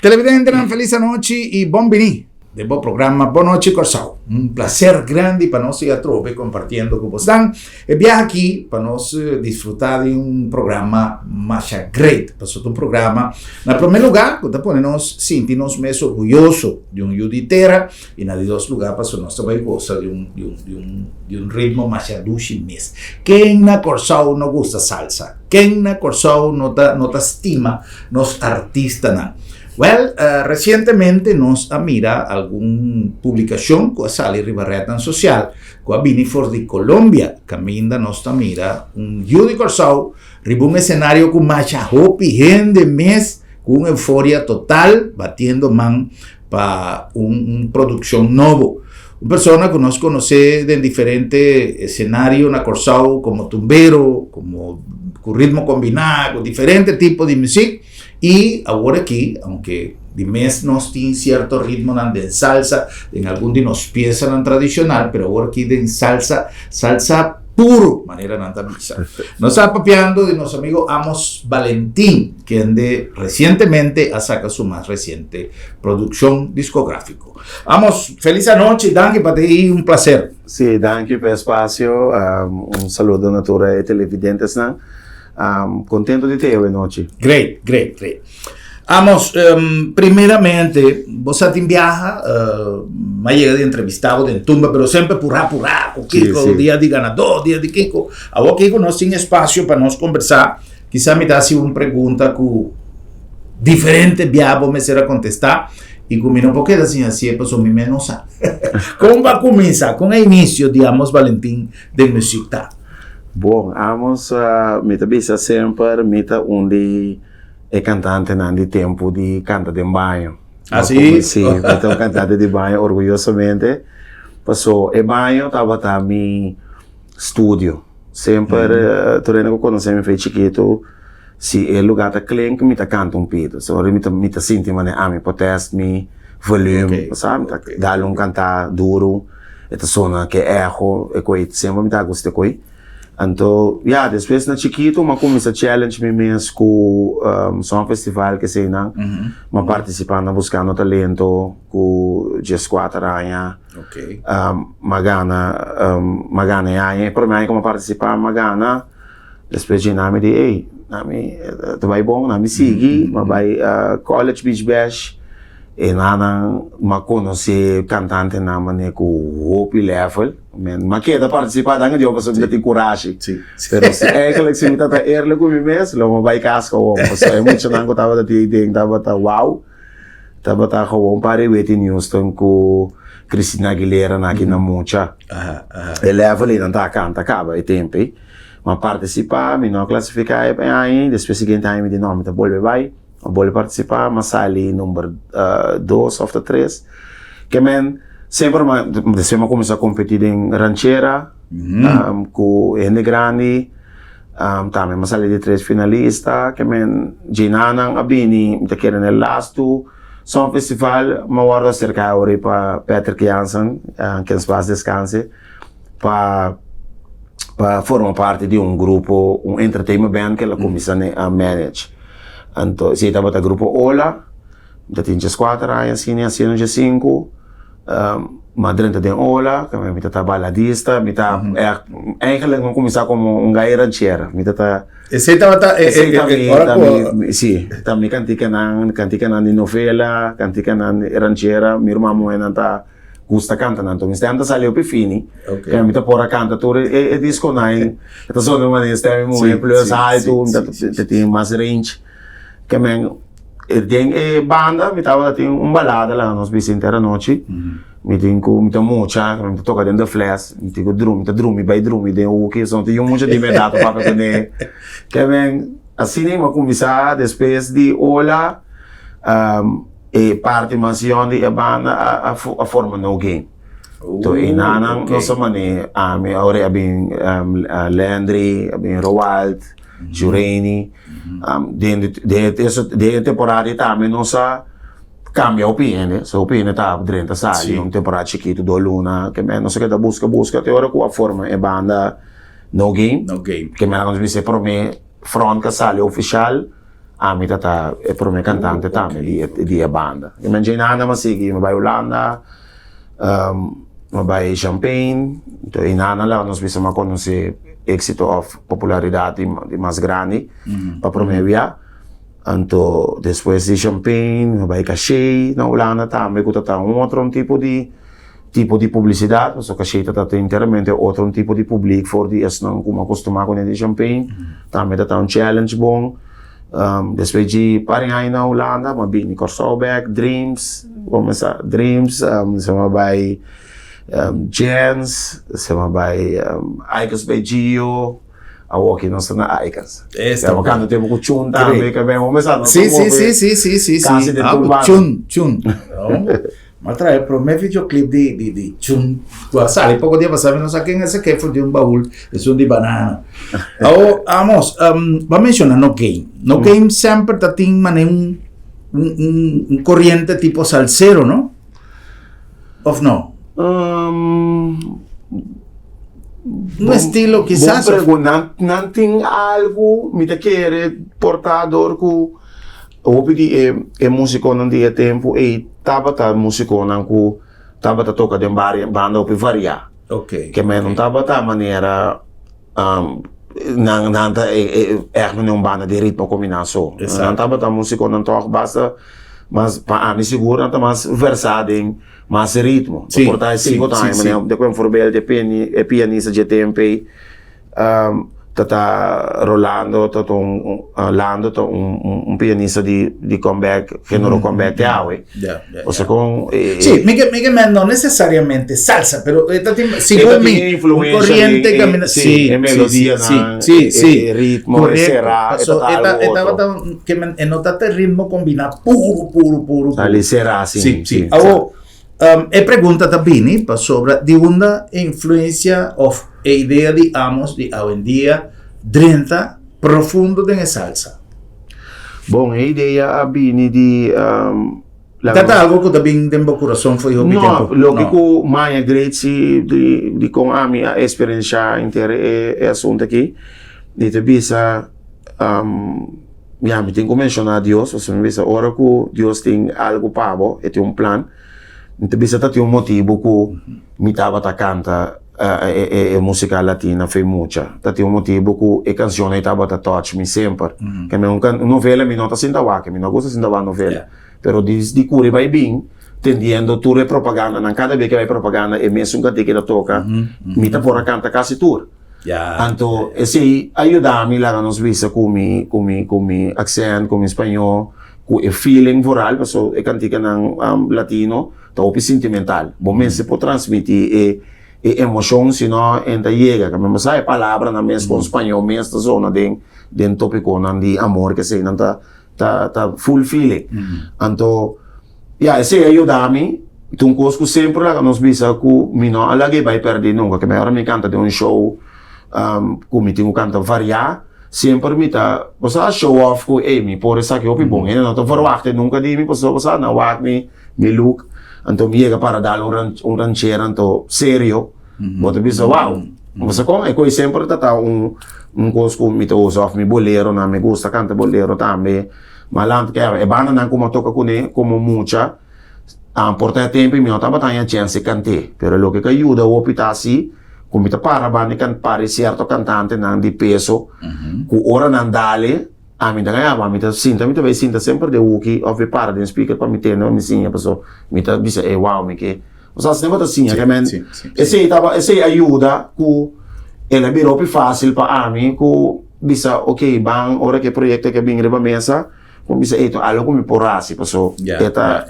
Televidente, una feliz noche y bom vení de bom programa Boa Noite Corsao. Un placer grande para nós a trope compartiendo con vosotros. E viaje aquí para nós disfrutar de un programa más great. Pasó un programa, en primer lugar, que ponemos sentirnos más orgullosos de un yuditera y en el dos lugar pasó nuestra goza de un ritmo más dulce mes. ¿Quién na Corsao no gusta salsa? ¿Quién na Corsao no te estima nos artistas? Recientemente nos mira alguna publicación que sale en la social que viene de Colombia, que nos mira un Judy Corsao, un escenario con más hope y gente mes, con euforia total, batiendo man para una producción nuevo. Una persona que nos conoce de diferentes escenarios en Corsao, como tumbero, como con ritmo combinado, con diferentes tipos de música. Y ahora aquí, aunque de mes nos tiene cierto ritmo de salsa, en algún de nos piensan tradicional, pero ahora aquí de salsa puro, manera de misa. Nos está papeando de nuestro amigo Amos Valentín, quien recientemente ha sacado su más reciente producción discográfica. Amos, feliz noche, danke para ti, un placer. Sí, danke por el espacio, un saludo natura de televidentes, ¿no? Contento de te hoy noche. Great. Amos, primeramente, vos viaja, me llega de entrevistado de tumba, pero siempre purá, con Kiko, sí. Día de ganador, día de Kiko. Ahora Kiko nos tiene espacio para nos conversar. Quizá me da una pregunta que diferente viabo me será contestar. Y como no puedo assim, pues o menos ¿Cómo va a comenzar? Con el inicio, digamos, Valentín, de música. Bom, Amos, me tabisa sempre, me onde é cantante de tempo de canta de banho. Ah, sim? Sim, então cantante de banho, orgulhosamente. Passou, e banho estava mi estúdio. Sempre, tu que quando me fez chiquito, se é lugar tá clean, que me tá canta pito. So, me tá senti, me poteste, me volume, sabe? Dá cantar duro, e tá sona que eco, e coi, sempre me tá gostando coi. Então, depois na chiquito, eu comecei a challenge me mesmo com um festival que sei não, mas participando, buscando talento com G4 Aranha, Magana aí, para mim como participar Magana, depois de nome de ei, nome, tu vai bom, nome sigue, mas vai College Beach Bash, e nana, mas conheci cantante na maneira com hope level. Mas que da participar da eu posso ter coragem. Pero se é que se me tá erle com mim mesmo, logo vai casca o posso é muito não tava da ideia tava wow. Tava com pare Whitney Houston com Christina Aguilera na aqui na mucha. E level ele não tá canta acaba e tempo. Mas participar, me não classificar aí, depois seguinte time de nome tá bolve vai. Boleh participar, mas sali número 2 ou 3. Que sempre começar a competir em ranchera, com Ende Grande, também mas sali de 3 finalistas, que Ginanang Abini, me querem no lasto, só festival, mas agora cerca agora para Peter Jansen, que nos faz descanse, para formar parte de grupo, entertainment band que ela começa a manage. Então, se estava no grupo Ola, já tinha G4, assim, já 5, mas dentro de Ola, que me está baladista, me está, eigenlijk não começar como gajo ranchera, me está. Esse estava, sim, também cantica na novela, cantica na ranchera, minha irmã não está gusta cantando, então, me está saindo para fini, que me está por a canta, tudo é disco nine, então só de maneira está muito plus alto, tem mais range. Que banda, me tava tendo balada lá nos Vicente era noite, me tem mucha, me toca dentro da flash, me tem drum, vai drum, tem o que são tem muita liberdade para fazer, que assim nem começar depois de olhar e participação de banda a forma no game. Então, inanang nossa maneira, me agora bem Landry, bem Roald, Jureni, de temporada também nossa cambia a opinião, a opinião está dentro da sala, temporada chiquito do Luna, que não sei que busca, até agora com a forma é banda no game, que me não se promete front que sale oficial, ami tata e per me cantante tame di a banda. Immaginando ma sigi, ma vai Olanda, ma vai Champagne, to inana la nos bisa ma conosce éxito of popularidad di más grande, pa per me via. Anto después de Champagne, ma vai Cachet, na Olanda tame ku tata un altro tipo di pubblicità, so Cachet tata interamente altro tipo di publiek voor die is non come acostumado con di Champagne, tame tata un challenge bon. Después de paringai na Holanda, maar bini Corsoback, Dreams, Dreams, sama bij Jens, sama bij Icons bij Gio, awaki nós na Icons. Estamos quando temos com Chun também, que bem, vamos lá. Sim. Chun. Mas trae pro meu videoclip de Chun. Sale pouco dia passado, não sei quem esse que foi de um baú, é um de banana. Amos, va mencionar No Game. No Game sempre tem un corriente tipo salsero, ¿no? ¿O no? Un estilo quizás. Não tem algo, me te quer portador que é músico não dia tempo e tava músico não que tava toca de banda op variar. Okay. Que men não tava maneira não echt een banda de ritmo combinação. Não tava músico não toca basta mas para mim seguro não mais versado mais ritmo. Portanto sigo também, de como voorbeeld de pianista de tempo tata Rolando tot Lando tot un pianista di comeback género comeback de awe. O sea con sí, Miguel no necesariamente salsa, pero según mi corriente camina sí, melodía sí, ritmo será estaba que me notaste el ritmo combina puro. Sali será sí. E pregunta também sobre de uma influência of a ideia de Amos de hoje em dia dentro profundo de salsa. Bom, a ideia abini de Tata algo que também tem meu coração foi o tempo. Lógico, mais great de com a minha experiência inteira é assunto aqui. De te bisa me tenho que mencionar Deus, você me bisa ora que Deus tem algo para você, é um plano. Então, bisa tem um motivo que me tava canta música latina foi muita. Tem um motivo que a canção estava touch me sempre. Que uma novela me não está sendo que me não gosta de novela. Pero de cura vai bem, tendendo tudo é propaganda. Não cada vez que vai propaganda é mesmo que ela toca, me tá por a canta quase tudo. Então, esse ajuda-me lá nos visa com mi accent, com mi espanhol, com o feeling voral, porque é cantica ng latino. Top sentimental. Bom, se pode transmitir emoção, se não ainda chega. Que mesmo sai palavra na mesma espanhol, mesma zona den tópico de amor que se não tá full feeling. Então, esse ajuda-me. Então, coisa sempre lá nos visa que me não alage vai perder nunca. Que melhor me canta de um show, que me tenho canta variar. Sempre me tá, você show off que me por isso aqui bom. Não tô verwachten nunca de me pessoa você não wacht me look. Então me chega para dar ranchero então sério, você pensa wow, você como é que sempre tá coisa que me usa off me bolero, não me gusta canta bolero também, mas lá que é banda não como toca como mucha, porta tempo me não tava tendo chance de cantar, pero lo que ajuda o opitasi como tá para banda can pare certo cantante não de peso, que ora não dale a mim também vai sinta sempre de uki of para de speaker para me ter não me sinha pessoa me tá diz wow me que você sempre tá assim que men esse ajuda que ela virou fácil para mim que bisa ok bang ora que proyecto que bem reba mesa como bisa itu algo me porasi pessoa eta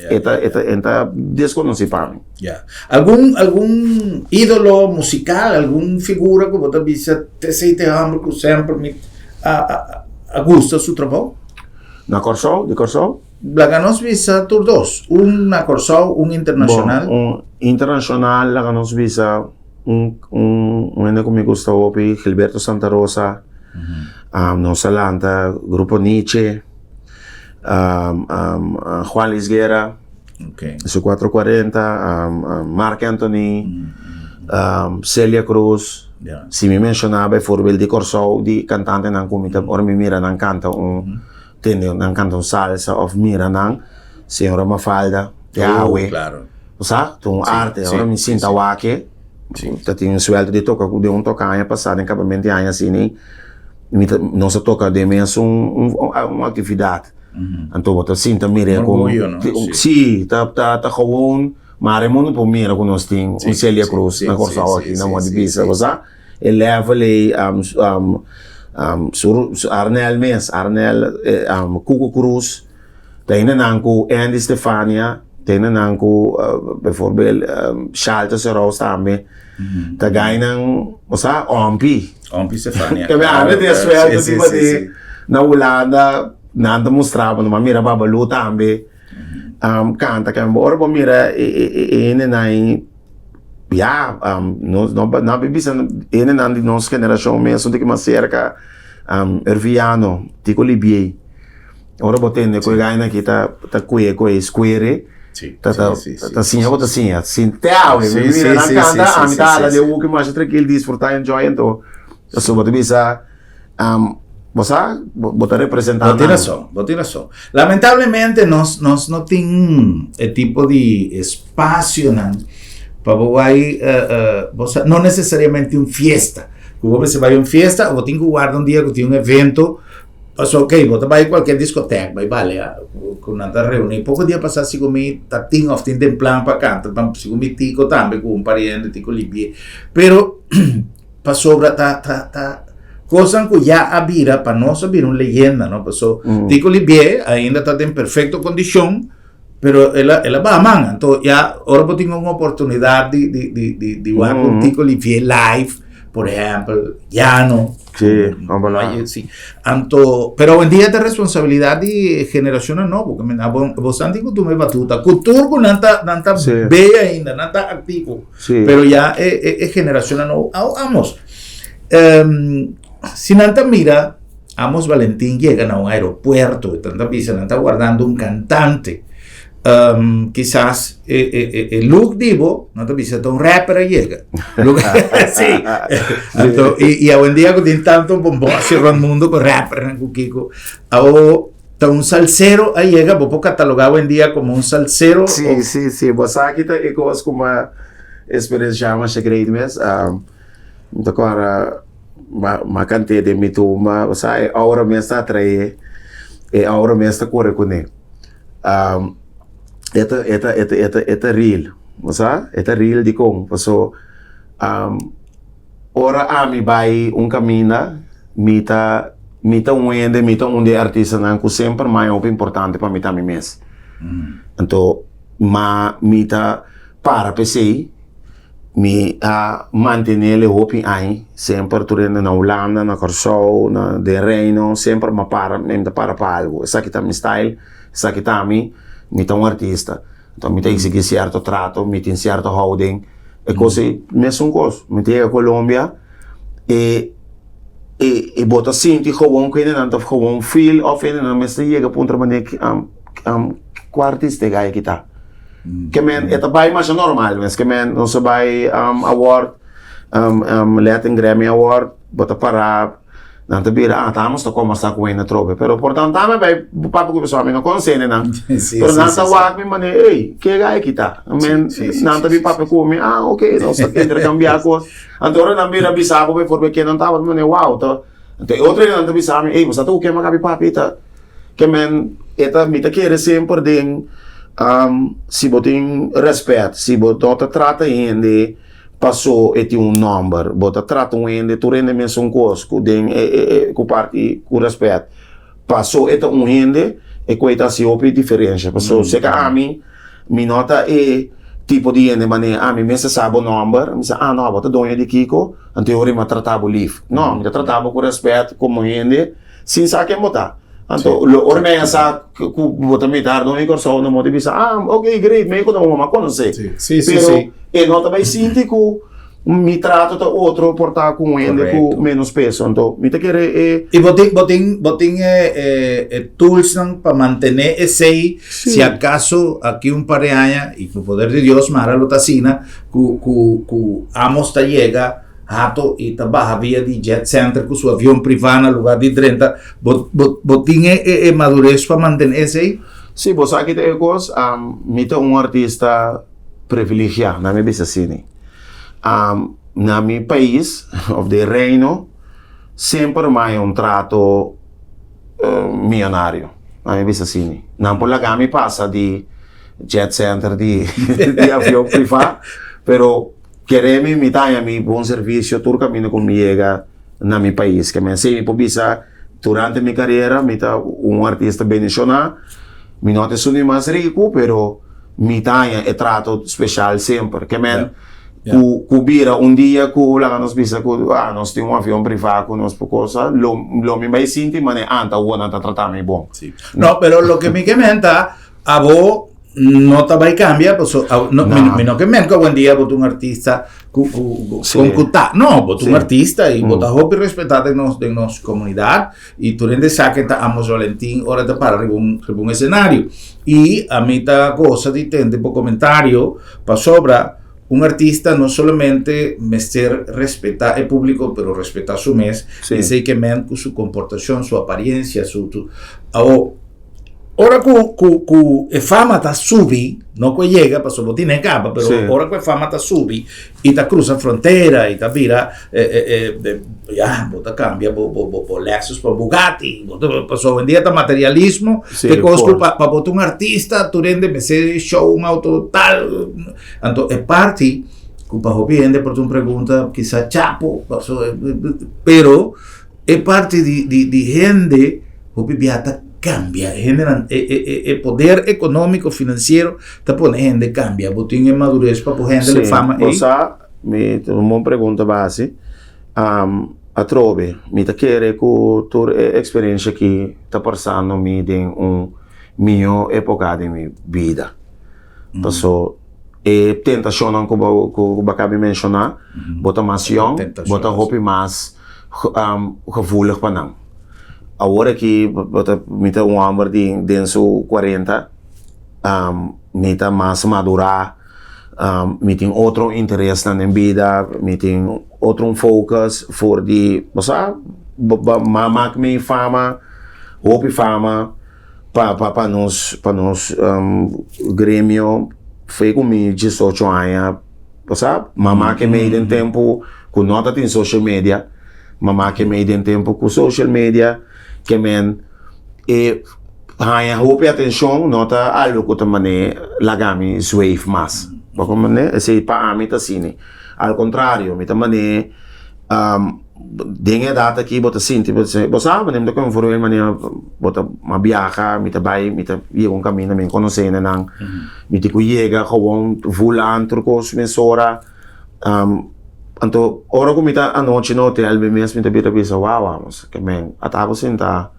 desconhecido para mim. Algum ídolo musical, alguma figura que você bisa te sente hambre que sempre me a gusto su trabajo. Na Corsol, de Corsol? La nos visa tur dos, una Corsol, un internacional. Un internacional, la nos visa un que me gusta opi, Gilberto Santa Rosa, no Salanta, Grupo Nietzsche, Juan Luis Guerra, su 440, Marc Anthony, Celia Cruz. Se me mencionava, bijvoorbeeld, die Corsol, die cantante, dan kom je ora mi mira, dan canta tende nang cantam salsa of mira nang senhora Mafalda Yahweh. Claro. O sea, tu arte, sì, ora mi sinta wake. Tem um sueldo de toca de tocar ano passado em acabamento ano assim, não se toca de mesmo uma atividade. Então você sinta mira como sim, tá gewoon, maar é muito por mira com nós tem Celia Cruz na Corsal aqui na Modibisa, você eleva ali Arnel Mes, Cuco Cruz, tem nanco Andy Stefania, tem nanco bijvoorbeeld Shalta Seroos também. Tagay ng, Ompi Stefania. Kami tem a sweldo de na Holanda, nanda mostrava numa mira babalu também. Canta que ora ba mira na bibisa nandi nossa geração mesmo de que mais cerca Erviano, Tico Libier. Ora botende ko gaina kita ta kuye square. Assim, eu vou assim, teau, mira na canta, a mitad de o que mais tranquilo desfrutar enjoy então. Eu sou botar bisa você botar representar. Botar razão. Lamentablemente nós não tem tipo de espaço para vai não necessariamente uma fiesta. Quando você vai a uma fiesta, ou tem que guardar dia que tem evento. Ok, você vai a qualquer discoteca, vai vale, com nada reunir. Pouco dia passar se comi, tem of tem plan para cantar, se comi tico também com pariente tico libie. Pero passou coisa que já abira para nós abrir uma leyenda, não passou. Tico libie ainda está em perfeita condição, pero ela vai a manga. Então já agora tenho uma oportunidade de ver um tico libie live, por exemplo, Llano. Sí, pero hoy en día de responsabilidad de generaciones no, porque vos antes tú me batuta, cultura con nanta bella ainda, nanta activo, pero ya es generaciones no, vamos. Si nanta mira, Amos Valentín llegan a un aeropuerto, y tanta pisa, nanta guardando un cantante. Quizás Luke Divo, no te dice, un rapper llega. Sí. Y hoy en día tiene tanto bombón así el mundo con rapper en Kiko. Ahora un salsero ahí llega, poco catalogado hoy en día como un salsero. Sí. Vos aquí te ecos como experiencia chama secret mes. Agora uma cantidade de mituma, você ahora mesmo está atrair, ahora mesmo está correr com ele. Eta real, masa? Eta real di kong. So, ora ami vai caminho, mita unde artista nanku sempre mais importante para mita mi mes. Então, mita para PC, mi mantenere le hopi ai, sempre turendo na Holanda, na Corsou, na de Reino, sempre para algo. Essa aqui tá mi style, essa aqui tá mi un artista, então mi tem que certo trato, mi tem certo houding, e così mesmo coisa, mi tem a Colômbia e bota sinti gewoon que não tá gewoon feel of ainda não me chega para outra maneira que artista gai que tá, que men eta vai mais normal, mas que men não se vai award, Latin Grammy Award, bota para Nanta bira, estamos a conversar com ele na tropa, pero portanto também vai papo com o pessoal, não consente não. Pero nanta wak me mane, ei, que gai que tá? Men nanta bi papo com me, ok, nós intercambiar coisas. Agora não bira bisabo be por que não tava, mane, wow, tá. Então outra nanta bisame, ei, você tá o que magabi papi tá? Que men eta mita querer sempre den se botem respeito, se botar trata ainda passou e um número, bota trata ainda, tu rende mesmo coisa, com parte, com respeito. Passou e ainda, e coisa se ouve diferença. Passou, se que a mim, me nota tipo de ainda, maneira, mim mesmo sabe o número, me diz, não, bota dono de Kiko, então eu me tratava livre. Não, me tratava com respeito, como ainda, sem saber quem botar. Então, ora me essa, bota me dar, não é que só não pode pensar, ok, great, me conta uma coisa, sim. E nota vai sentir que me trata de outro portar com ele com menos peso, então me te querer e botem tools para manter esse se acaso aqui par de años e com o poder de Deus mara lo tacina cu amos ta llega hato e trabalha via de jet center com seu avião privado no lugar de 30, botinha madurez para manter esse aí? Sim, você aqui tem coisa, mita artista privilegiado, na minha bisa assim. Na meu país, of de reino, sempre mais trato milionário, na minha bisa assim. Não por lá que passa de jet center, de avião privado, pero queremos imitar mi bom serviço, todo caminho comigo na meu país. Que me sei, por bisa, durante minha carreira, mita artista bendicionado, mi não sono mais rico, pero mi taia é trato especial sempre. Que me cubira dia que lá nos bisa que nós temos avião privado com nós por coisa, lo me vai sentir, mas anta o anta tratar me bom. Sí. No, pero lo que me comenta, a vos no te va a cambiar, pues no que me buen día vos un artista con cutá, no, vos un artista y vos estás respetar de nos comunidad y tú le saques a Amos Valentín ahora te para un escenario y a mí ta cosa de tende por comentario para sobra un artista no solamente ser respetar el público, pero respetar su mes, ese que men su comportación, su apariencia, ahora que fama está subi, no que llega, pasó no tiene capa, pero ahora que fama está subi y está cruza frontera y está vira, ya, bota cambia, por Lexus, por Bugatti, pasó en día está materialismo, que cosa para botar un artista, tú rende me show, un auto tal, entonces es parte, culpa bien de por tu pregunta, quizá chapo, pero es parte de gente, viata cambia, generan el poder económico financiero te pone gente cambia, botín en madurez para poder gente le fama. O sea, uma pergunta base, a trove, me ta querer que tu experiência que está passando me de minha época de minha vida. Então, tentação que eu acabei de mencionar, bota mais young, bota roupa mais gevoelig para não. Agora que me está homem de 40, me está mais madurar, me tem outro interesse na vida, me tem outro focus for de, você maak me fama, hoop fama, para nós grêmio, foi comigo 18 anos, você maak me tem tempo com nota tem social media, maak me tem tempo com social media, que men hoop atenção nota algo que também lagami swave mas porque mané esse para mim tá assim ao contrário me também dengue data aqui bota sinti você sabe nem como for ele mané bota uma viaja me vai me ir um caminho me conhecer não me te chega gewoon volan trocos mensora então, ora como está a noite no hotel, me mesmo me bita bisa, vamos, que men, ataco senta,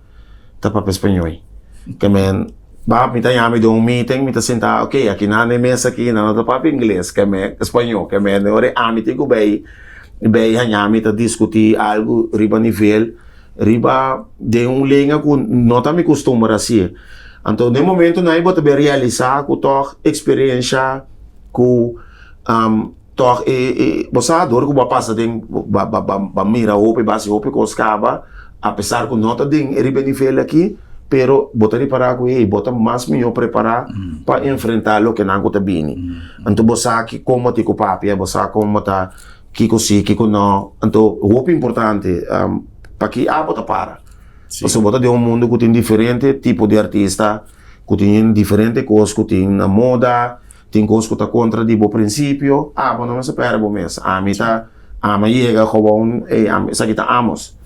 para espanhol, que men, me tá yami de meeting, me tá senta, ok, aqui na mesa aqui, na nota para inglês, que men, espanhol, que men, ora amite que bem hanyami tá discutir algo riba nível, riba de linha que não tá me costuma assim. Então, no momento não é bota bem realizar com toda experiência, com toch você adora que vai passar tem mira ou base ou que escava apesar que nota tem ele nível aqui pero botar para com ele botar mais melhor preparar para enfrentar o que não está bem então você aqui como te papi você como tá kiko sim kiko não então o importante para que bota para você bota de mundo que tem diferente tipo de artista que tem diferente coisas que tem na moda tem coisas que está contra de bom princípio, mas não se perde bom mês. Mas chega gewoon, isso aqui está amos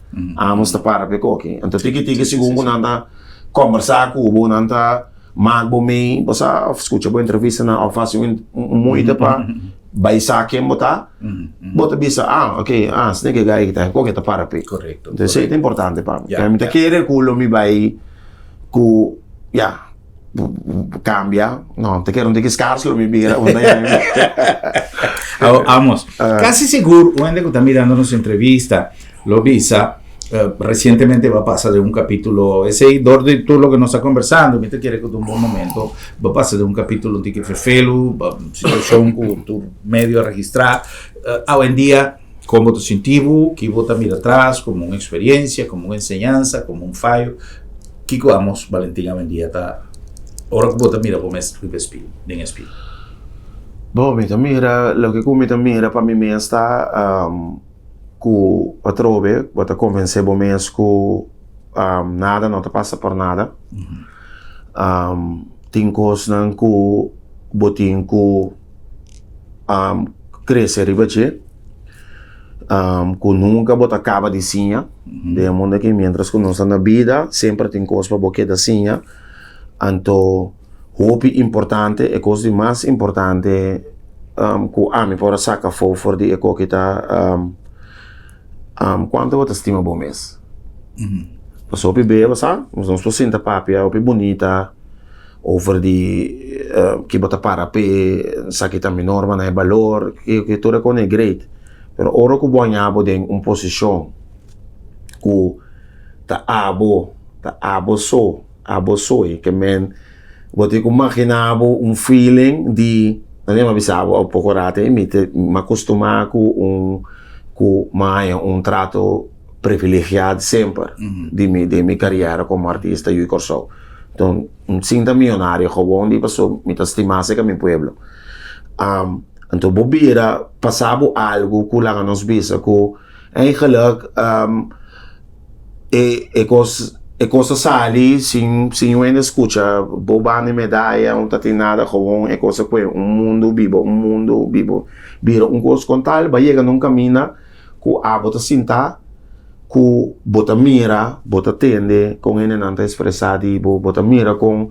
está para pecoque. Então tem que segundo nanda conversar com o nanda mag bom mês, você escuta boa entrevista na faz muito para baixar quem botar, bota bisa ok, se nem gai está, qual que está para pe. Correto. Então isso é importante para mim. Me tá querer culo me vai cu cambia, no, te quiero scarslo mi vida. Vamos, casi seguro, cuando está mirando nuestra entrevista, lo visa, recientemente va a pasar de un capítulo, ese de todo lo que nos está conversando, me te quiere que un buen momento, va a pasar de un capítulo de que fue felu, situación con tu medio a registrar, hoy en día, como tu sentivo, que vos mira atrás, como una experiencia, como una enseñanza, como un fallo, que vamos, Valentín Amendieta, ahora que vos mira como es en espíritu. Bom, mira, lo que me mira para mí me está que a trove, bota convencer bom mês que nada não te passa por nada. Tem coisas que botin que crescer e bater. Que nunca bota acaba de sinha. De mundo que mientras que nós na vida sempre tem coisas para boquer da sinha. Então, hoop importante é coisa mais importante que a mim para sacar for de eco que tá quanto você estima bom mês. Mas hoop bem, sabe? Nós não precisamos papia, hoop bonita. Over die que bota para pe sakita menor man é valor que tudo com é great. Pero oro que banhabo tem posição que tá abo so que men bote que imaginavo feeling de não é bisabo ao pouco rate me acostumar com trato privilegiado sempre de minha carreira como artista e corso. Então, sinta milionário, gewoon die pessoa me estimasse que meu pueblo. Então, bobira, passava algo que lá nos visa, que eigenlijk é coisa sali, sem eu ainda escuta, bobane medalha, não tem nada, gewoon é coisa que mundo vivo. Vira coisa com tal, vai chegar num caminho que a bota sinta, que bota mira, bota tende, com ele não está expressado, bota mira com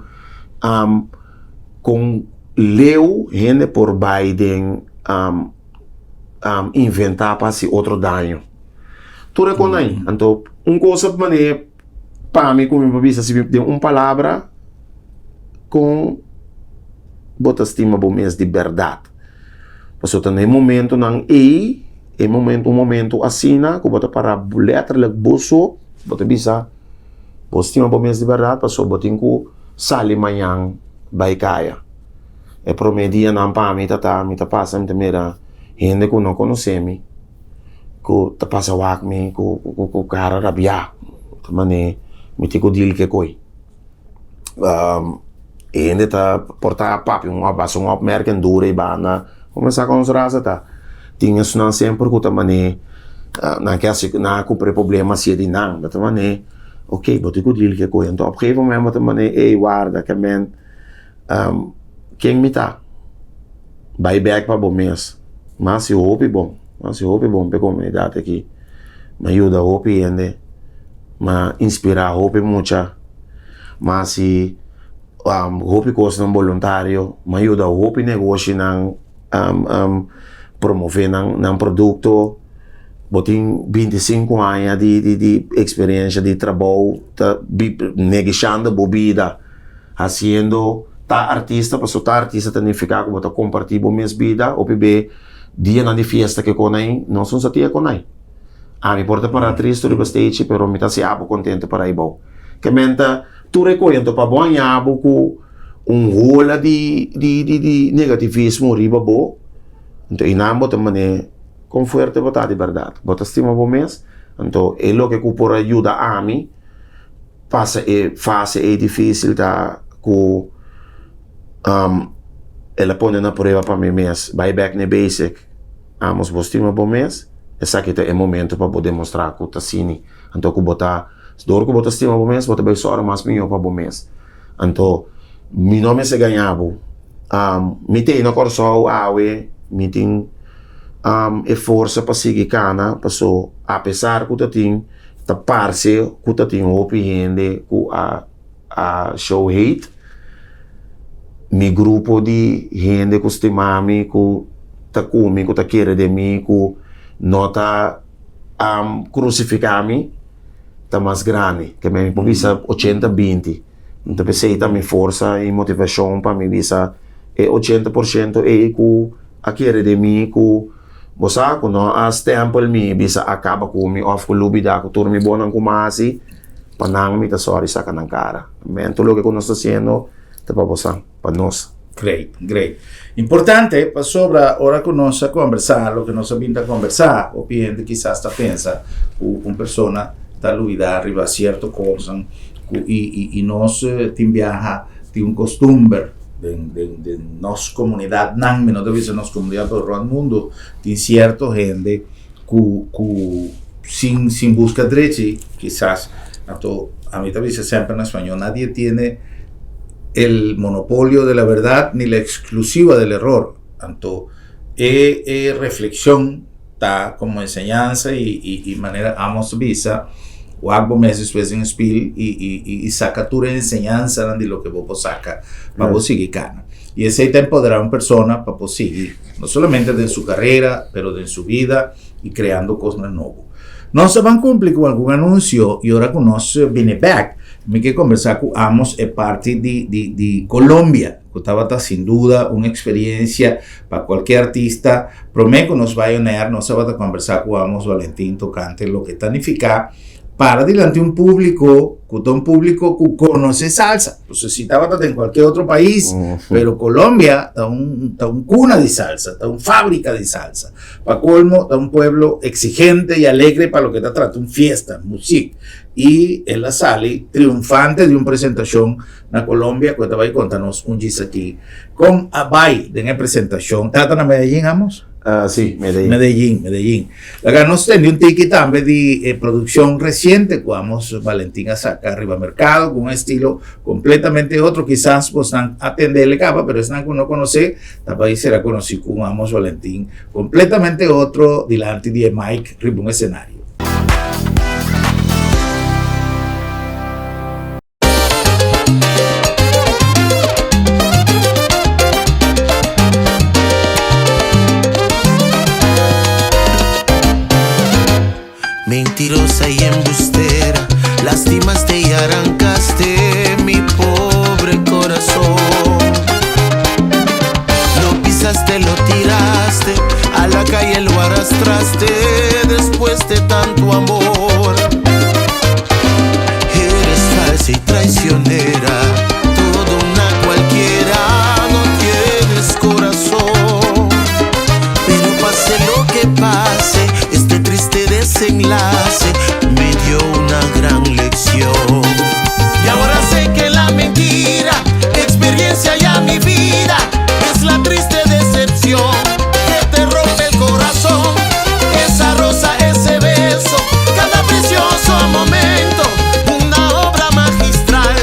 leu gente por Biden inventar para si outro dano. Tu reconhece? Então, coisa para mim, como eu disse, se tem palavra com bota estima bom mês de verdade. Passou também momento não um momento assina, que bota para letra le bolso, bota bisa, estima bom mês de verdade, passou botin que sali manhã vai caia. É promedia não para mim tá passa me mira gente que não conhece que tá passa wak me que cara rabia, também me tico deal que coi. Gente tá portar papi um abaixo um opmerken dura e bana, começar com os raça tá. Tinha isso não sempre que também não quer se não cumprir problema se de não, mas também ok, bote que deal que coi. Então op gegeven moment também guarda que men quem me tá vai back para bom mês. Mas se hope bom para comunidade aqui. Me ajuda hope ainda. Me inspira hope mucha. Mas se hope coisa não voluntário, me ajuda hope negócio não promover não produto. Botin 25 anos de experiência de trabalho, negociando bebida, fazendo artista, para tá artista significa que você compartilha a mesma vida, ou bebê dia na festa que conai, não são só dia conai. Me porta para triste do stage, pero me tá se abo contente para ir bom. Que menta tu recolhendo para bom abo com rola de negativismo riba bo. Então inambo também com forte botar de verdade. Bota estima bom mês, então é lo que por ajuda a mim passa fase difícil tá com ela põe na prova para mim mês, vai back na basic, amos estima bom mês, essa aqui é o momento para poder mostrar que tá cine, então que botar, se dor que botar estima bom mês, botar bem só mais melhor para bom mês, então meu nome se ganhava, me tem no corso me tem força para seguir cana, passou apesar que tá tem tá parce que tá tem opinião que a show hate mi grupo de gente que estimami que tá comigo, que tá querendo de mim, que não tá crucificami, tá mais grande, que me visa 80-20. Então pensei também força e motivação para me visa 80% que a querer de mim, que você quando as tempo me visa acaba comigo, off que lubida que turmi bonang kumasi, panang mi tá sorry sa kanang cara. Men tulo que nós está sendo para nós Great, great. Importante para sobra ora que nós a conversar, lo que nós vinda a conversar, o cliente quizás está pensa, uma persona está luida arriba a certo cosa e nós viaja de um costume de nossa comunidade, não deve ser nossa comunidade todo o mundo, tem certa gente que sin busca derecho, quizás, a mí también se siempre en español, nadie tiene el monopolio de la verdad ni la exclusiva del error. Tanto, reflexión, ta como enseñanza y manera, vamos visa, o algo meses después en spiel y saca tu enseñanza de lo que vos saca para vos seguir cana. Y ese te empodera a una persona para vos seguir, no solamente de su carrera, pero de su vida y creando cosas nuevas. No se van a cumplir con algún anuncio y ahora con nos viene back. Me que conversar con Amos es parte de Colombia. Que estaba sin duda una experiencia para cualquier artista. Prometo nos va a unir, no se va a conversar con Amos Valentín tocante lo que significa para delante un público que conoce salsa. Pues si estaba en cualquier otro país, pero Colombia está un cuna de salsa, está una fábrica de salsa. Para colmo, está un pueblo exigente y alegre para lo que está tratando, fiesta, música. Y él sale triunfante de una presentación en Colombia, que estaba ahí contanos un gis aquí, con Abay de una presentación. ¿Tratan a Medellín, Amos? Sí, Medellín. Medellín. Acá nos tendió un ticket también de producción reciente, que vamos Valentín a sacar arriba al mercado, con un estilo completamente otro, quizás pues atenderle capa, pero es nada que uno conoce, también será conocido como vamos Valentín, completamente otro, delante de Mike, arriba un escenario. Mentirosa y embustera, lastimaste y arrancaste mi pobre corazón. Lo pisaste, lo tiraste, a la calle lo arrastraste después de tanto amor. Eres falsa y traicionera, toda una cualquiera, no tienes corazón. Pero pase lo que pase, este triste desenlace me dio una gran lección. Y ahora sé que la mentira, experiencia ya mi vida, es la triste decepción que te rompe el corazón. Esa rosa, ese beso, cada precioso momento, una obra magistral.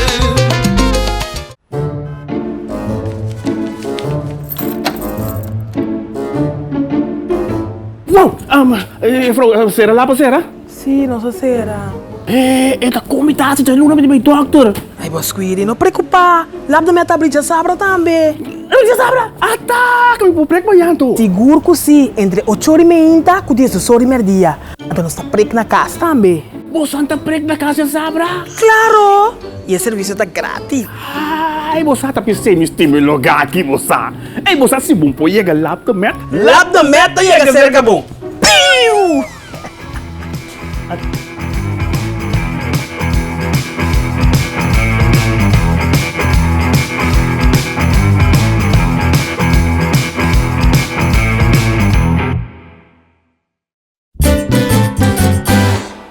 Wow, será lá para será? Sì, non so se era. Esta comitata tem luna de meu doctor. Ai, boss, Squiri, non preoccupa. L'abdo me tablica sabra também. Eu já sabra. Tá, que me vou preco manhã. Seguro que sim, entre 8h30 e 10h30. Então nós está preco na casa também. Você santa preco na casa sabra? Claro! E o serviço está grátis. Ai, você tá pensando em lugar aqui, você. Ei, você se bom pode chegar lá do met? Lá do meta chega cerca bom. Piu!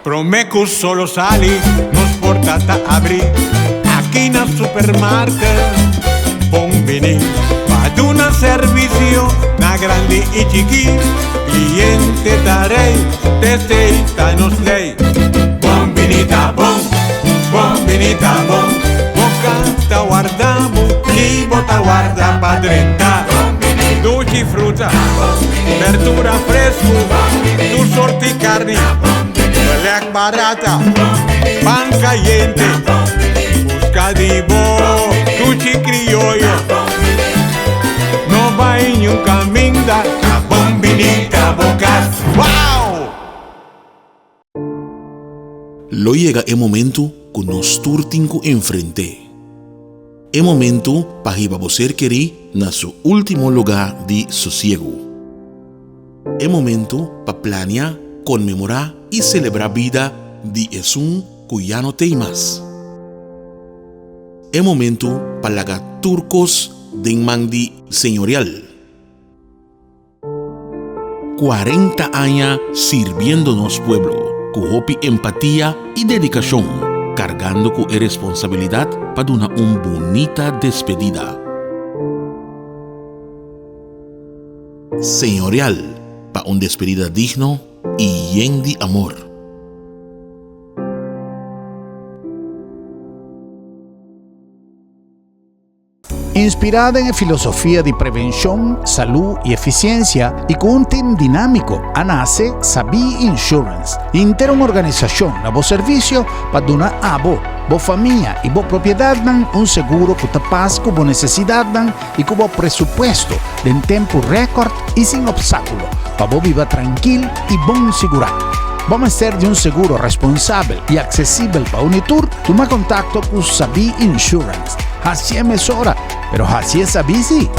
Promeco solo sali, nos portata abri, aqui na supermarket, bombini, ad una servizio, na grandi e chiqui, cliente darei, te sei, ta nos lei, bombinita bom, boca ta guardamo, libo ta guarda padrenta, dolci frutta, verdura fresco, tu sorti carni, Black barata, pan caliente, busca de bo, cuchi criollo. No va en un camino da bombinita bocas. ¡Wow! Lo llega el momento que nos turtinco enfrente. El momento para que você querer na su último lugar de sosiego. El momento para planear, conmemorar y celebrar vida de un que ya no tem más. Es momento para lagar turcos den mandi señorial. 40 años sirviéndonos pueblo, con hopi empatía y dedicación, cargando con responsabilidad para una bonita despedida. Señorial, para una despedida digno y lleno de amor. Inspirada en filosofía de prevención, salud y eficiencia y con un team dinámico, nace Sabi Insurance, inter una organización a vos servicio para donar a vos familia y vos propiedad un seguro que te pasa con vos necesidad y con vos presupuesto en tiempo récord y sin obstáculo, para vos vivir tranquilo y bon segurado. Vamos a ser de un seguro responsable y accesible para Unitur. Toma contacto con Sabi Insurance. Así es hora, pero así es Sabi sí.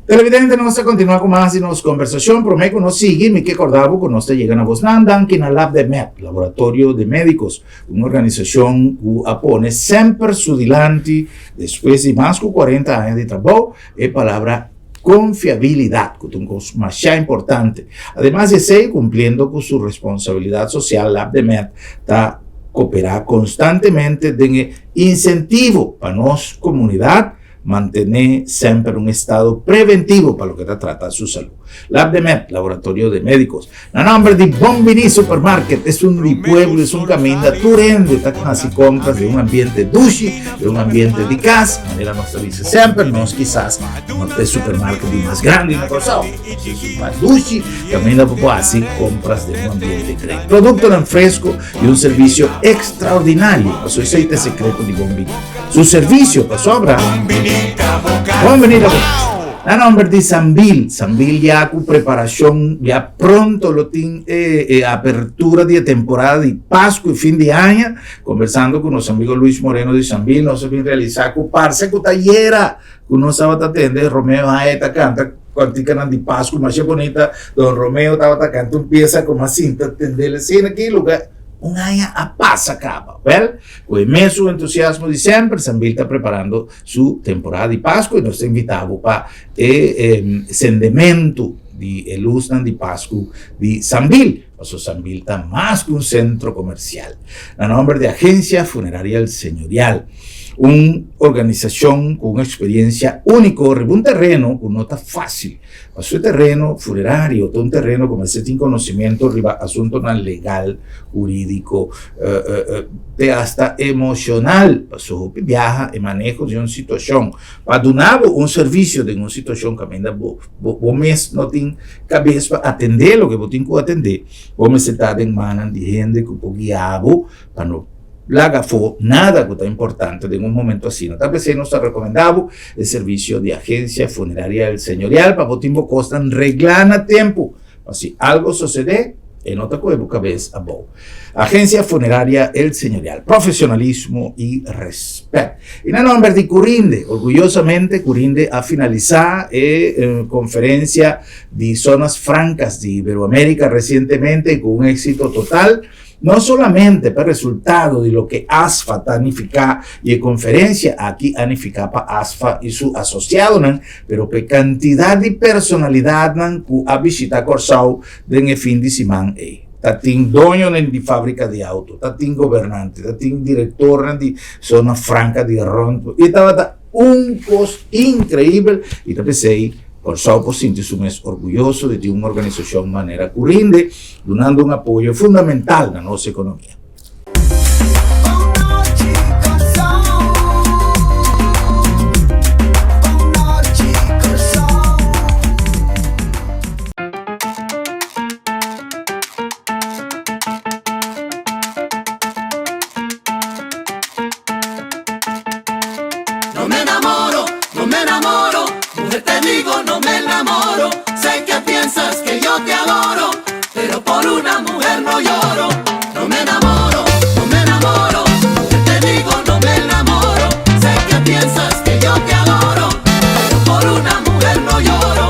Televidente, nos a continuar con más de nuestra conversación. Prometo que nos sigue, me que acordaba que nos llegan a vos nandan, que en el Lab de Med, Laboratorio de Médicos, una organización que apone siempre su delante, después de más de 40 años de trabajo, es palabra confiabilidad, que es una cosa más importante. Además de seguir cumpliendo con su responsabilidad social, Lab de Med está cooperar constantemente de incentivo para nuestra comunidad, mantener siempre un estado preventivo para lo que trata su salud. Lab de Med, Laboratorio de Médicos. El nombre de Bombini Supermarket es un pueblo, es un camino turendo, está con así compras de un ambiente dushi, de un ambiente de casa. Manera nos dice siempre, no es quizás no es supermarket más grande, una cosa, es más dushi, camina poco así compras de un ambiente grande. Producto en fresco y un servicio extraordinario. Su aceite secreto de Bombini. Su servicio pasó obra. Bombini. A nombre de Sambil ya con preparación, ya pronto lo tiene apertura de temporada de Pascua y fin de año, conversando con nuestro amigo Luis Moreno de Sambil, nos viene realizar con parce con tallera, con nos estaba atendendo, Romeo Aeta canta, cuando canal de Pascua, más bonita, don Romeo estaba atacando un pieza con más cinta, atenderle, en aquí lugar. Un año a paz acaba, ¿verdad? Con inmenso entusiasmo de siempre, Sambil está preparando su temporada de Pascua y nos está invitado para el sendimento de Luznan de Pascua de Sambil. Paso Sambil está más que un centro comercial. A nombre de Agencia Funeraria El Señorial, una organización con una experiencia única, un terreno que no está fácil. Pasó el terreno funerario, todo un terreno como ese sin conocimiento, arriba, asunto legal, jurídico, de hasta emocional. Pasó viaja y manejo de una situación. Para donar un servicio de una situación que vos mes no tiene cabeza para atender lo que vos tienes que atender. Vos me sentás en manos de gente que vos guiabo para no laga fue nada que está importante en un momento así. ¿No? Tal vez nos ha recomendado el servicio de Agencia Funeraria El Señorial para que vos costan reglan a tiempo. Si algo sucede, en otra cabeza a vos. Agencia Funeraria El Señorial, profesionalismo y respeto. En el nombre de Curinde, orgullosamente Curinde ha finalizado conferencia de zonas francas de Iberoamérica recientemente con un éxito total. No solamente por resultado de lo que ASFA anifica y en conferencia aquí anifica para ASFA y su asociado, pero por cantidad de personalidad que ha visitado Corsao en el fin de semana. Tatín dueño de fábrica de auto, tatín gobernante, tatín director de zona franca de Ron. Y estaba un costo increíble y te pensé. Corsao por siente un mes orgulloso de una organización manera Curinde, donando un apoyo fundamental a nuestra economía. No me enamoro, sé que piensas que yo te adoro, pero por una mujer no lloro. No me enamoro, te digo no me enamoro, sé que piensas que yo te adoro, pero por una mujer no lloro.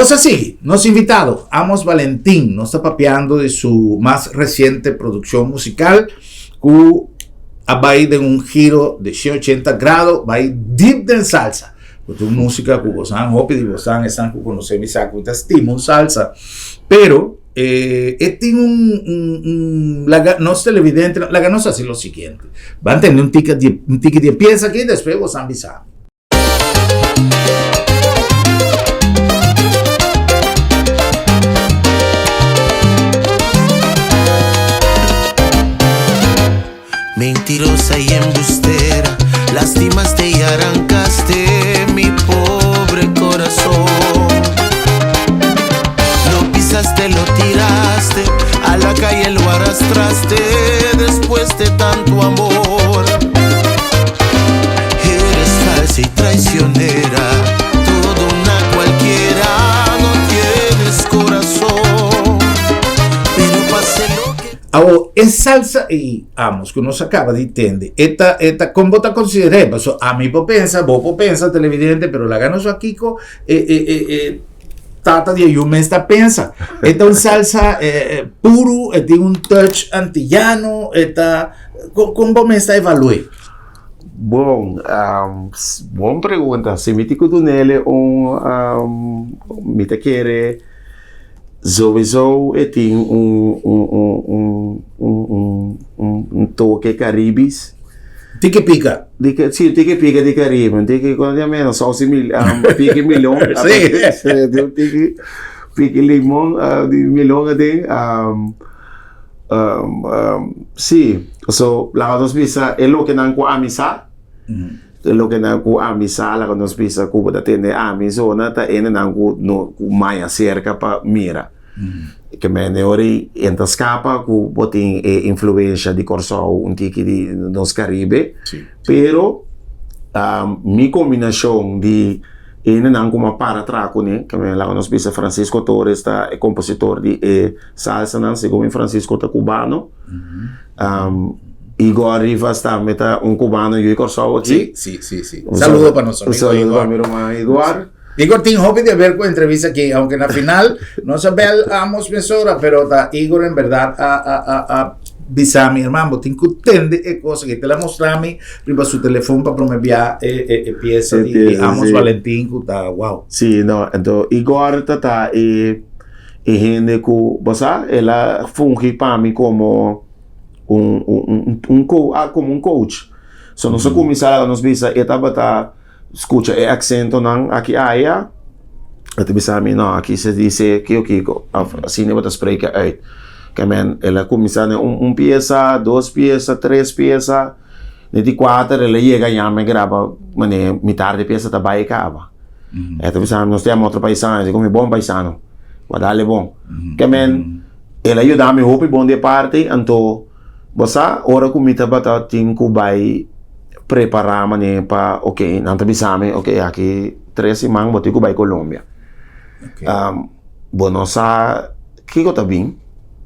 Vamos así, nos invitado Amos Valentín, nos está papeando de su más reciente producción musical, que va a ir de un giro de 180 grados, va a ir deep en salsa. Porque tu música que gozan, hopi, gozan, están que conocer mi saco, te estimo salsa, pero no es televidente, la ganosa hace lo siguiente, van a tener un ticket de pieza aquí, después gozan visa. Mentirosa y embustera, lastimaste y arrancaste mi pobre corazón. Lo pisaste, lo tiraste, a la calle lo arrastraste después de tanto amor. Eres falsa y traicionera, toda una cualquiera, no tienes corazón. Pero pase lo que... Es salsa y Amos, que nos acaba de entender. Esta como vos consideré, a mí vos pensa televidente, pero la gano a Kiko, trata de yo me esta pensa. Esta es salsa puro, tiene un touch antillano, ¿cómo vos me está evaluando? Bom, boa pergunta. Se me tico do nele me te querer sowieso tem toque caribis. Tique pica. Sim, tique pica de Caribe. Tique quando é menos, só se pique milhão. Tique pique limão de milhão tem. Sim, so lá nós bisa é lo que não com amizade. Lo que não com amizade lá nós bisa com da tende amizona tá ene não com mais cerca para mira. Que me neori enta scapa cu botin influência de Corsol tique de nos Caribe, pero mi combinação de ene não como para traco né que me lá nos bisa Francisco Torres tá é compositor de salsa não segundo Francisco tá cubano. Igor Rivas tá meta cubano e Corsol aqui. Sí. Saludo para nosotros. Saludo para mi hermano Igor. Igor tiene hobby de ver con entrevista aquí, aunque en la final no se ve Amos Mesora, pero Igor en verdad a bisa a mi hermano, tiene que entender cosas que te la mostrami, prima su teléfono para promover pieza de Amos Valentín, que está wow. Sí, no, entonces Igor está gente que, ¿verdad? Ela funge para mí como un coach. So nós começamos nos bisa etapa escucha el acento nan aqui aia het bisa mi no aqui se dice Kiko assim não spreken uit que men ela começa pieza, dos pieza, tres pieza de quatro ela chega já me grava mane metade de pieza tá vai acaba então bisa nós temos outro paisano como bom paisano vai dar bom que men ela ajuda me hope bom de parte então você ora comita bata tinco vai preparar mané para nanti bisa me aqui 3 semanas botar ku by Colombia. Bueno sa kiko tá bem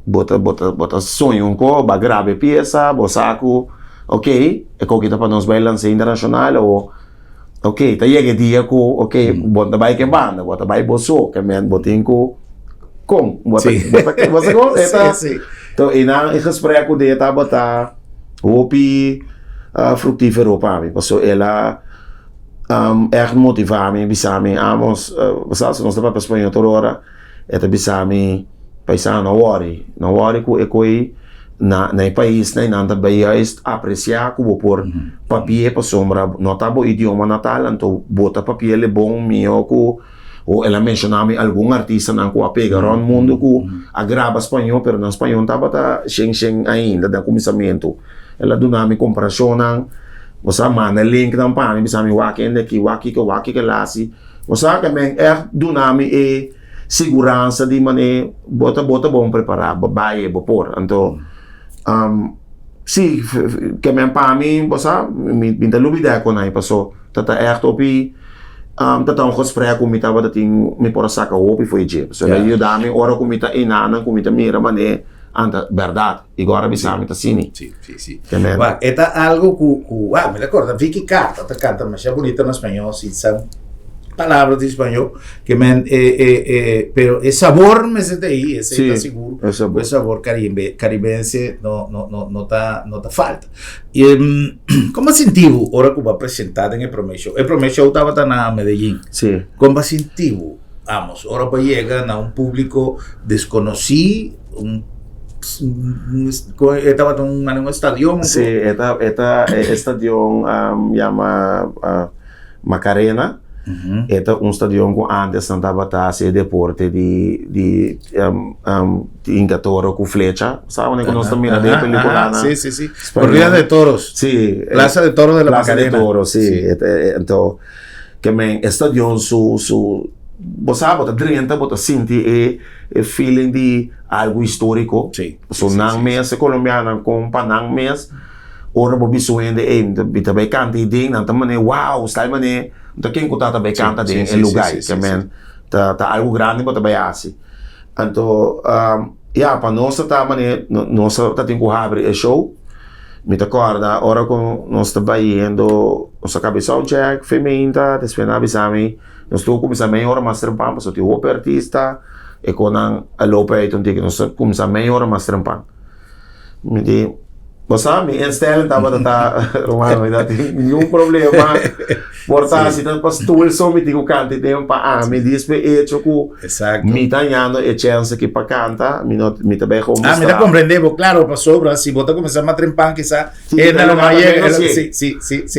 bota sonho ko ba grave pieza bosaku é ko kita para nós bailar internacional ou tá chega dia ko bota vai que banda bota vai boso que men botin ko com bota você ko eta então ina gesprek ko de tá bota hopi fructífero para mim, porque ela echt motivar me, bisa me Amos, se nós estamos para Espanha toda hora, ela bisa me paisano não worry com ecoi na país na nanta baía apreciar como por papel para sombra, não tá bom idioma natal, então bota papel é bom meu com ou ela mencionava algum artista não com a pega no mundo com agrava espanhol, pero na espanhol tava tá xeng ainda da começamento. Ela dunami comparação não, você manda link não para mim, bisa me waki que lasi, você também dunami segurança de maneira bota bom preparar, babai por, então sim, que me para mim, você me dúvida com aí passou, tata topi tata gesprek com me tava dating me por saca hopi foi je, so eu dami ora com me tá inana com me tá mira maneira anda verdade agora bisami tá sini sí esta algo me recuerda Vicky canta mas é bonita no espanhol sim sabe palabras de español, que pero el sabor me se ahí, ese Sí, está seguro, el sabor. caribense no está falta. Y, ¿cómo sentivo ahora que va a presentar en el Promet Show? El Promet Show estaba en Medellín. Sí. ¿Cómo sentivo? Vamos, ahora pues llegan a un público desconocido, estaba en un estadio. Sí, esta estadio llama Macarena. Este un estadio que antes andava a hacer deporte de ingatoro con flecha, ¿sabe? Cuando nós estamos mirando a película. Sí. Corrida de toros. Sí. Plaza de Toros de la Plaza Macarena. de Toros, sí. Então, que men estadio você bota dentro, bota sentir o feeling de algo histórico. Sí. So nang mes colombiano com panang mes. Ora bobi suende bita bay canta ding nang tamane wow, style mane da quem kutata bay canta ding el lugar que men ta algo grande bota bay assim. Então, para nós tá mane nós tá tem que abrir o show. Me acorda, ora com nós tá indo, nossa cabeça um check, feminina, depois na bisami, nós tô começando a hora mais trampar, mas o teu artista e com a lope aí então que nós começamos a hora mais trampar. Me di, você me instellen tava Romano, não tem nenhum problema. Porta se tá pastor só me digo cante tem para me diz pe hecho que Exacto. me tá dando a chance que para canta, me tá bem como me está comprendendo, claro, para sobra, si vos te comenzás a trempar quizá, sí,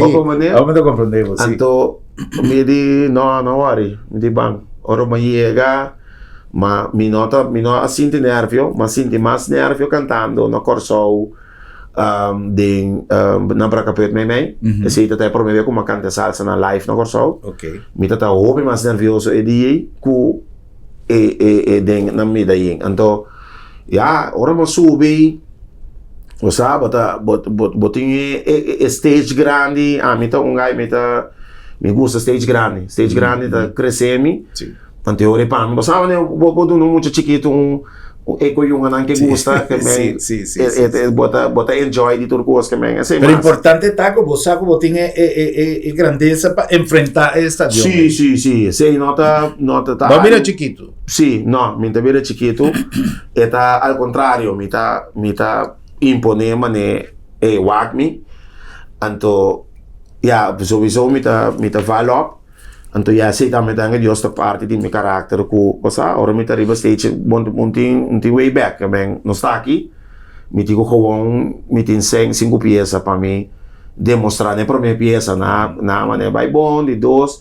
vamos a comprender, sí. Então, me di, não worry, me di bang, ora me llega, ma mi nota sinti nervio, ma sinti mais nervio cantando no corso na praca per me, e se até por me ver como canta salsa na live no corso, mi tata open mais nervioso e di ku den na mi daí, então, ora me subi, o sabe, botinho stage grande, mi tá gai, me gusta stage grande tá crescendo. Sí. Anterior pan, você sabe, eu vou muito chiquito eco yung anan que gusta que me bota enjoy de tudo coisa que me assim. Pero importante tá que você sabe que tem grandeza para enfrentar esta estadio. Sí, nota tá. Vamos mira chiquito. Sí, no, me tá mira chiquito. Eta al contrario, me tá imponer mane wag me. Anto sowieso me tá valop. Então, sei também que Deus está parte de meu caráter, que você, ora me arriba stage, um way back, bem, não está aqui, me digo me tem 5 peças para mim demonstrar a primeira peça na maneira vai bom, de 2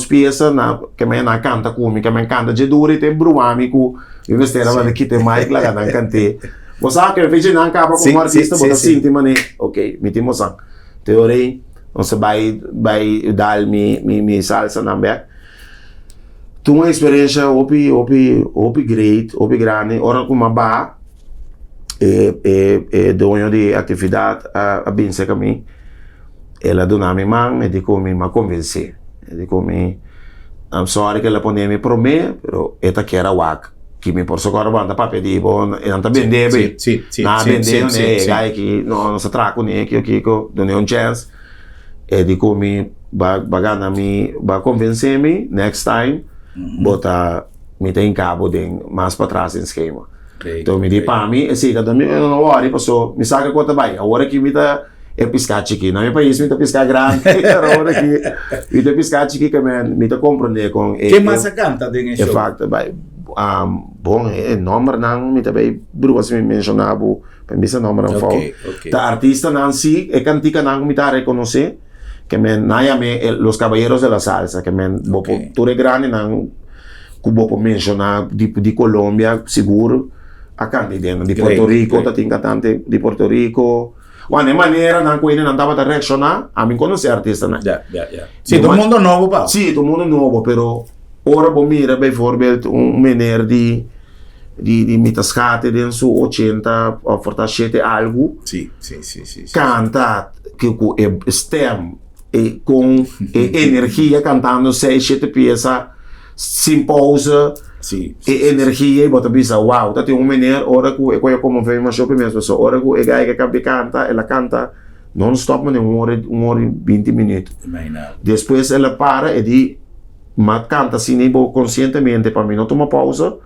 peças que me na canta comigo, que me canta de duro e tem bruami que eu estava lá que tem mais lá na cante. Você que eu vejo na capa como artista, você sente maneira, ok, me tem moção. Teoria Você vai dar mi salsa também. Tu uma experiência opi great, opi grande. Ora como ba dono de atividade a bem seca mim. Ela dona mi man e dico mi ma convencer. E dico mi I'm sorry que ela pone mi prome, pero esta que era wak. Que me por socorro banda para pedir bom e não tá vender Sim. Na vender né, gai que não se traco né que done um chance. E dico mi bagana mi ba convencer me next time bota me tem cabo den mais para trás em esquema. Então me di para mim e siga também não worry passou me saca quanto vai agora que me tá piscar aqui na meu país me tá piscar grande agora que me tá piscar aqui que me tá compreender com que mais canta den show fato vai bom número não me tá bem bruas me mencionava para mim esse número não foi tá artista não si e cantica não me tá reconhecer que los caballeros de la salsa, que tu grande nan kubo mencionar de Colômbia, seguro, a candidata de Puerto Rico, tá tem cantante de Puerto Rico. Uma maneira nan coisa não dava a reaccionar, a mim conhecer artista, né? Sim, todo mundo novo, pá. Sim, todo mundo novo, pero ora bom mira, bijvoorbeeld, meneer de mitascate de su 80 ou 47 algo. Sim. Canta que stem com energia cantando 6-7 peças sem pausa energia e bota bisa wow tá tem maneira hora que eu como vejo uma show mesmo só hora que a que canta ela canta non stop uma hora e 20 minutos depois ela para e mat canta sin ibo conscientemente para mí no toma pausa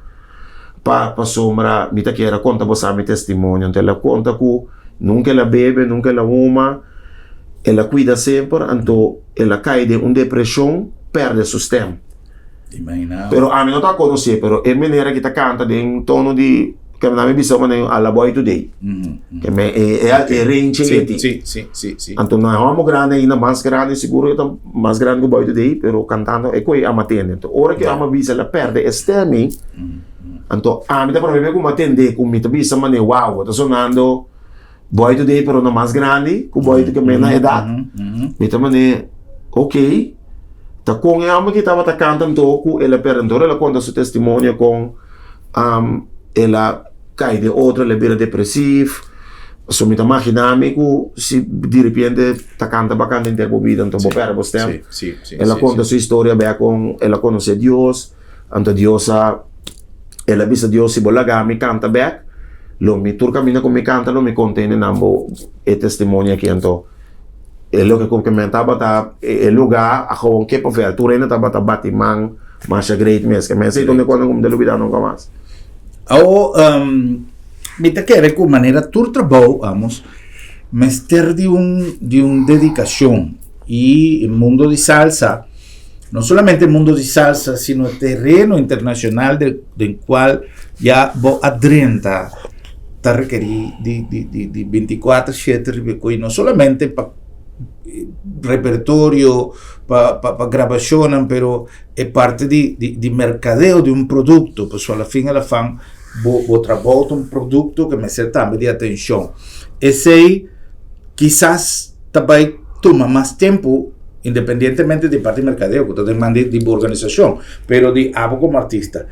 pa sombra mi ta quiera conta bosa mi testimonio então ela conta que nunca ela bebe nunca ela fuma ela cuida sempre então ela cai de uma depressão perde sustento Imagina. pero a mí no ta conocer pero é maneira que ta canta de um tono de que me dá bisou mané alla boy today que me é range Sì. então não é uma grande ainda mais grande seguro eu mais grande que boy today pero cantando é coi amatende então hora que ama bisa ela perde estemi então a mim tá para ver como atender com mita bisa mané wow tá sonando boy today pero não mais grande que boy que me na idade mita mané ok tá com ela que tava cantando com ela perguntou ela conta seu testemunho com ela cai de outra, ela vira depressivo, so me imaginami que se de repente tá canta bacana em ter bebida, então vou perder o tempo. Ela conta sua história bem com, ela conhece Deus, então Deus ela visa Deus se bolaga me canta bem, lo me tur camina com me canta, lo me conta em nambo e testemunha aqui então. É lo que comentava tá é lugar a como que para ver, tu ainda tá batimang, mas é great mesmo, que me sei onde quando como de lubida nunca mais. Mi te quiere con manera tu trabajo, vamos, mester de un dedicación y el mundo de salsa, no solamente el mundo de salsa, sino el terreno internacional del cual ya vos adrenta te requerí de 24/7 y no solamente para repertorio, para grabación, pero es parte de mercadeo de un producto, pues a la fin vos trabajo un producto que me hace también de atención. Ese quizás también toma más tiempo, independientemente de parte de mercadeo, que te demande de organización, pero de abo como artista.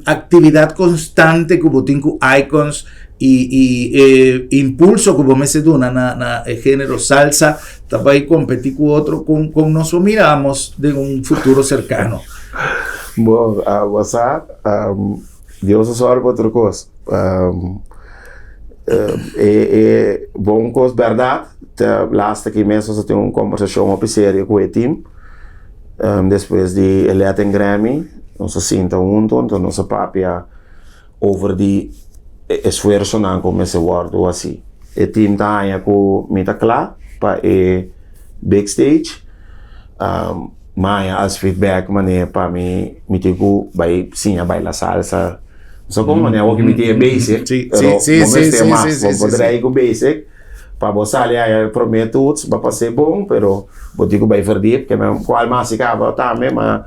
Actividad constante como tengo icons y impulso como me se dona na género salsa también competir con otro con nos miramos de un futuro cercano. Bom, você Deus só para outra coisa. Bom coisa verdade. Laatste keer mensen ze toen een conversatie op een serie com o team. Depois de eleita em Grammy, nós sinta então nossa papia over die esforço não começa a guardar assim. O team tá aí com mita claro para backstage. Mas as feedback maneira para mim digo vai sim a bailar salsa. Só como maneira o que me tem basic. Sim. Poderia ir com basic. Para você ali prometo tudo, para ser bom, pero vou digo vai perder porque qual mais se acaba também, mas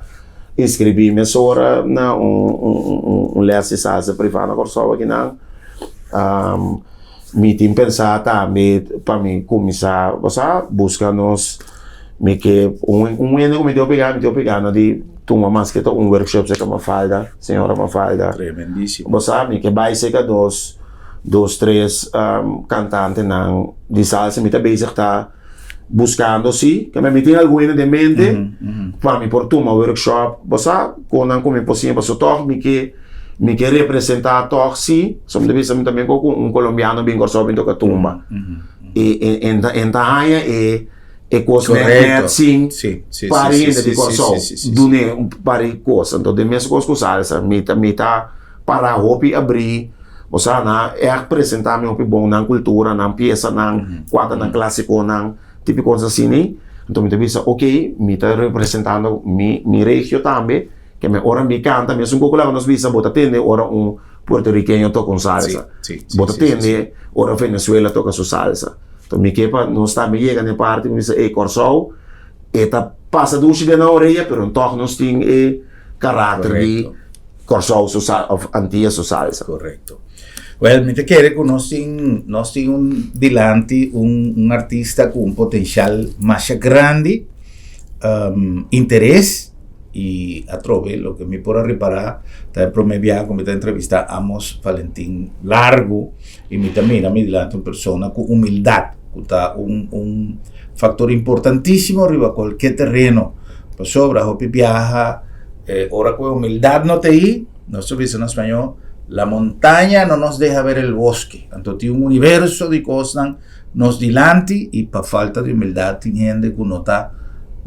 inscrevi-me só na lesson de salsa privada Corsol aqui não. Me tem pensar também para mim começar, você busca nos me que ano me deu pegando de tomar mais que workshop se como falda, senhora Mafalda. Tremendíssimo. Você me que vai ser que dos três cantantes de salsa me tá bezig tá buscando sim que me tem algo de mente para mim por tomar workshop você quando como é possível só toque me que representar toque sim som de vez também com colombiano bem gostoso bem toca tumba e coisa sim parente de corso dune pare coisa então de mesmo coisa com salsa me tá para hobby abrir você na apresentar meu bom na cultura na peça na quadra na clássico na tipo coisa assim então me pensa ok me está representando mi região também que me ora me canta mesmo um pouco lá nos visa bota tende ora puertorriqueño toca salsa bota tende ora Venezuela toca su salsa então me quepa não está me chega na parte me diz Corsol eta passa duche de na orelha pero toch nos tem caráter de Corsol antiga su salsa. Correcto. Well, mi te quiere que nos tiene un dilante, un artista con un potencial más grande, interés y atrove lo que me puedo reparar, también promedia como esta entrevista Amos Valentín Largo y mi también mi dilante una persona con humildad, que está un factor importantísimo arriba cualquier terreno, pues sobra, hopi viaja, ahora con humildad no te di, no se dice en español. La montaña no nos deja ver el bosque. Entonces, un universo de cosas nos dilante y para falta de humildad, gente que no está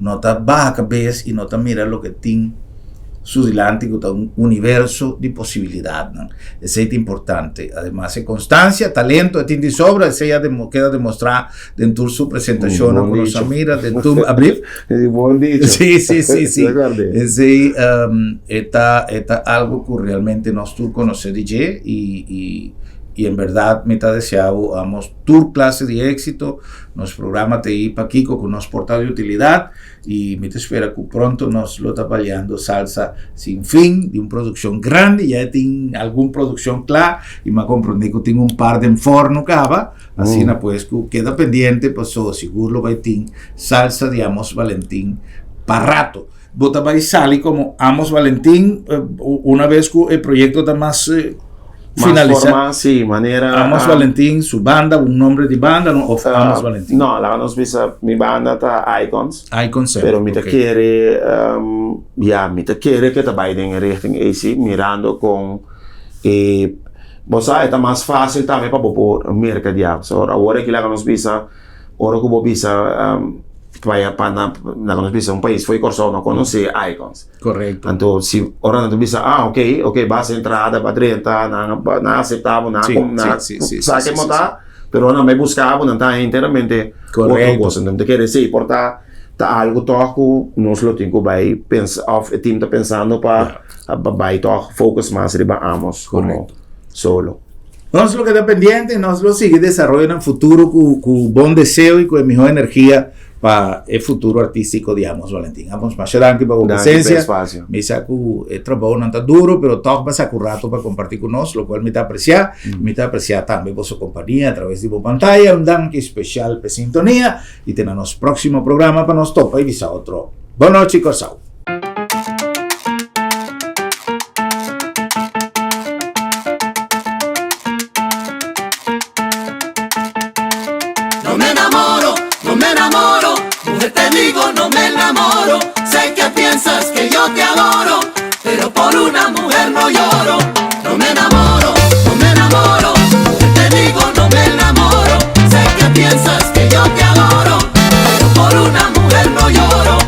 no te baja a cabeça y no te mira lo que tiene su delante, que está un universo de posibilidad, ¿no? Eso es importante. Además, es constancia, talento, tiene de sobra, eso ya queda demostrado dentro de su presentación con los Amira, dentro de abrir. Es buen dicho. Sí. Ese está algo que realmente nos tú conocer DJ y en verdad me está deseado vamos tu clase de éxito nos programa TI para Kiko con nos portal de utilidad y me te espera que pronto nos lo está peleando salsa sin fin de una producción grande ya tiene alguna producción clara y me comprendí que tengo un par de forno cava así pues queda pendiente pues seguro lo va a tener salsa de Amos Valentín para rato. Vota va a salir como Amos Valentín una vez que el proyecto está más finalizar. Sí, manera. Amos Valentín, su banda, un nombre de banda, ¿no? O Amos Valentín. No, la nos visa, mi banda está Icons. Icons. Pero me te quiere, me te quiere que te vaya en richting AC, mirando con, vos sabes, está más fácil también para poder mercadear. Ahora que la nos visa, ahora que vos visa, vaya para nos visa un país foi corso no conoce Icons. Correcto. Entonces si ahora nos visa okay, vas a entrada para 30 na aceptamos na saque montar, pero ahora me buscaba no está inteiramente otra cosa. Então te quer dizer, porta tá algo toco nos lo tenho vai pensar of team tá pensando para vai toco focus mais riba Amos como solo. Nos lo queda pendiente, nos lo sigue desarrollando en el futuro con buen deseo y con mejor energía para el futuro artístico de Amos Valentín. Amos más grande para la presencia. Me saco el trabajo no tan duro, pero todo va a sacar un rato para compartir con nosotros, lo cual me está apreciado. Me está apreciado también por su compañía a través de la pantalla. Un danke especial por sintonía y tenemos próximo programa para nos topa y visa otro. Buenas noches, Corsao. Te digo, no me enamoro. Sé que piensas que yo te adoro, pero por una mujer no lloro. No me enamoro, no me enamoro. Te digo, no me enamoro. Sé que piensas que yo te adoro, pero por una mujer no lloro.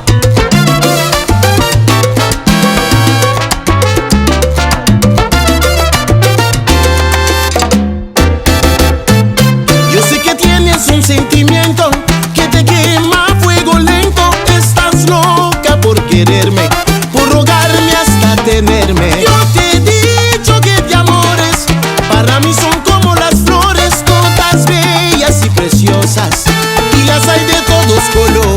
Yo sé que tienes un sentimiento que te quema a fuego lento. Estás loca por quererme, por rogarme hasta tenerme. Yo te he dicho que te amores para mí son como las flores, todas bellas y preciosas, y las hay de todos colores.